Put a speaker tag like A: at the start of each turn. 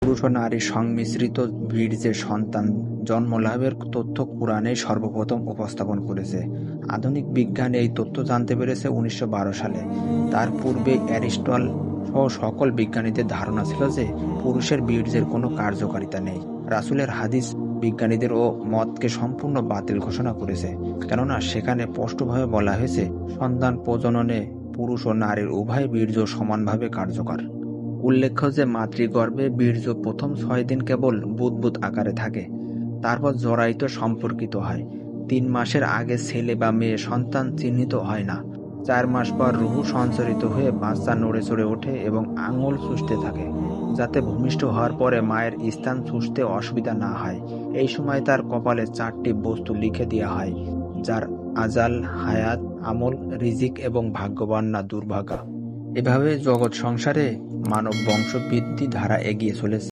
A: পুরুষ ও নারীর সংমিশ্রিত বীর্যে সন্তান জন্মলাভের তথ্য কুরআনে সর্বপ্রথম উপস্থাপন করেছে। আধুনিক বিজ্ঞান এই তথ্য জানতে পেরেছে ১৯১২ সালে। তার পূর্বে অ্যারিস্টটল সহ সকল বিজ্ঞানীদের ধারণা ছিল যে পুরুষের বীর্যের কোনো কার্যকারিতা নেই। রাসূলের হাদিস বিজ্ঞানীদের ও মতকে সম্পূর্ণ বাতিল ঘোষণা করেছে, কেননা সেখানে স্পষ্টভাবে বলা হয়েছে সন্তান প্রজননে পুরুষ ও নারীর উভয় বীর্য সমানভাবে কার্যকর। উল্লেখ্য যে মাতৃগর্ভে বীর্য প্রথম ৬ দিন কেবল বুদবুদ আকারে থাকে, তারপর জরায়ুতে সম্পর্কিত হয়। ৩ মাসের আগে ছেলে বা মেয়ে সন্তান চিহ্নিত হয় না। ৪ মাস পর রুহু সঞ্চারিত হয়ে বাচ্চা নড়ে চড়ে ওঠে এবং আঙুল চুষতে থাকে, যাতে ভূমিষ্ঠ হওয়ার পরে মায়ের স্থান চুষতে অসুবিধা না হয়। এই সময় তার কপালে ৪টি বস্তু লিখে দেওয়া হয়, যার আজাল, হায়াত, আমল, রিজিক এবং ভাগ্যবান না দুর্ভাগা। এভাবে জগৎ সংসারে মানব বংশবৃদ্ধি ধারা এগিয়ে চলেছে।